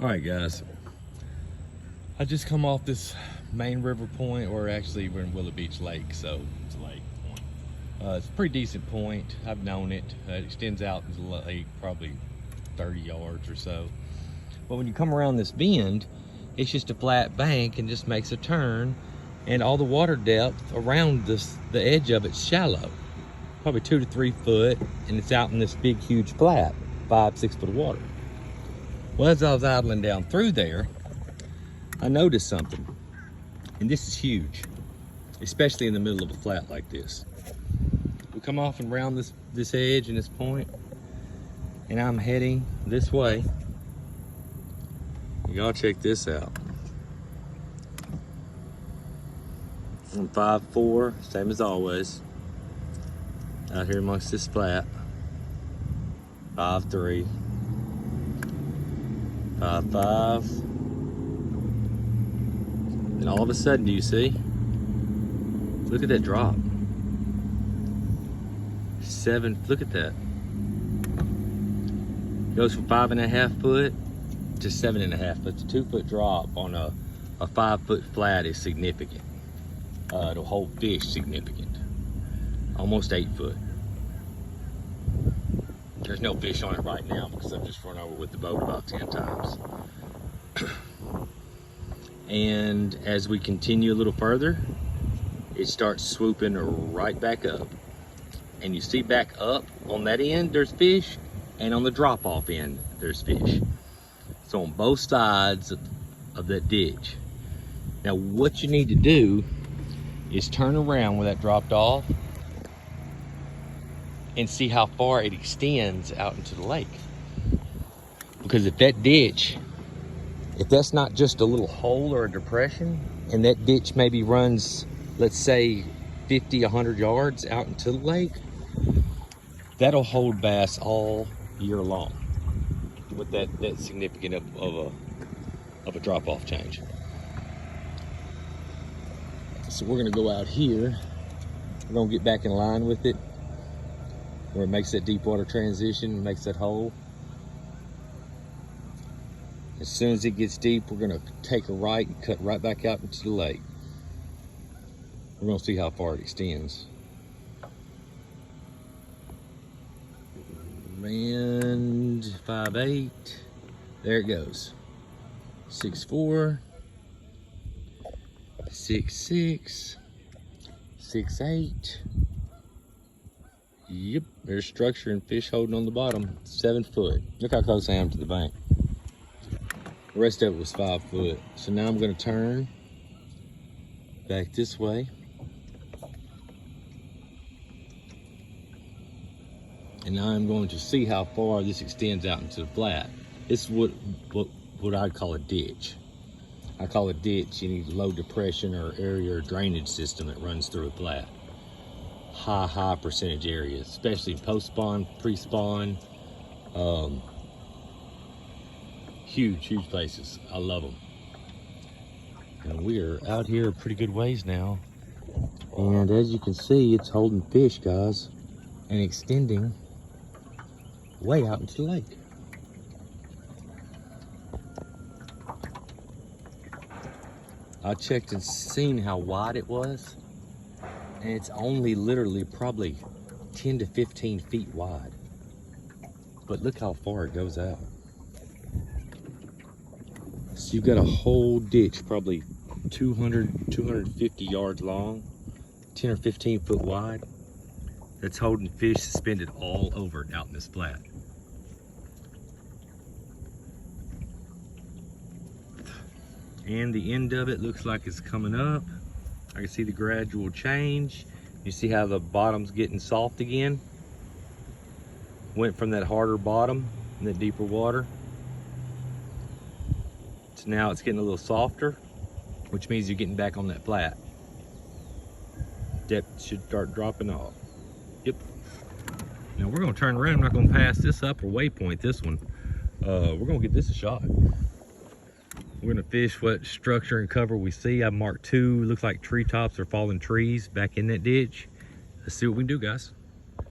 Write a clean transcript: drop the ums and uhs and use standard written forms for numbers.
All right, guys. I just come off this main river point, or actually we're in Willow Beach Lake, so it's a lake point. It's a pretty decent point. I've known it. It extends out into the lake probably 30 yards or so. But when you come around this bend, it's just a flat bank and just makes a turn, and all the water depth around this, the edge of it's shallow, probably 2 to 3 foot, and it's out in this big huge flat, 5-6 foot of water. Well, as I was idling down through there, I noticed something, and this is huge, especially in the middle of a flat like this. We come off and round this edge and this point, and I'm heading this way. Y'all check this out. I'm 5'4", same as always, out here amongst this flat. 5'3", 5'5", and all of a sudden, do you see? Look at that drop. 7, look at that. Goes from 5.5 foot to 7.5 foot. It's a 2 foot drop on a 5 foot flat is significant. To hold fish, significant. Almost 8 foot. There's no fish on it right now because I've just run over with the boat about 10 times. And as we continue a little further, it starts swooping right back up. And you see back up on that end, there's fish, and on the drop-off end, there's fish. So on both sides of that ditch. Now what you need to do is turn around where that dropped off and see how far it extends out into the lake. Because if that ditch, if that's not just a little hole or a depression, and that ditch maybe runs, let's say 50, 100 yards out into the lake, that'll hold bass all year long with that significant of a drop-off change. So we're gonna go out here. We're gonna get back in line with it, where it makes that deep water transition, makes that hole. As soon as it gets deep, we're gonna take a right and cut right back out into the lake. We're gonna see how far it extends. And 5'8", there it goes. 6'4", 6'6", 6'8". Yep, there's structure and fish holding on the bottom. 7 foot. Look how close I am to the bank. The rest of it was 5 foot. So now I'm gonna turn back this way. And now I'm going to see how far this extends out into the flat. This is what I'd call a ditch. I call a ditch any low depression or area or drainage system that runs through a flat. High percentage areas, especially post-spawn, pre-spawn. Huge places. I love them. And we are out here a pretty good ways now. And as you can see, it's holding fish, guys, and extending way out into the lake. I checked and seen how wide it was, and it's only literally probably 10 to 15 feet wide. But look how far it goes out. So you've got a whole ditch, probably 200, 250 yards long, 10 or 15 foot wide, that's holding fish suspended all over it out in this flat. And the end of it looks like it's coming up. I can see the gradual change. You see how the bottom's getting soft again? Went from that harder bottom in that deeper water. So now it's getting a little softer, which means you're getting back on that flat. Depth should start dropping off. Yep. Now we're gonna turn around. I'm not gonna pass this up or waypoint this one. We're gonna give this a shot. We're gonna fish what structure and cover we see. I marked 2, looks like treetops or fallen trees back in that ditch. Let's see what we can do, guys.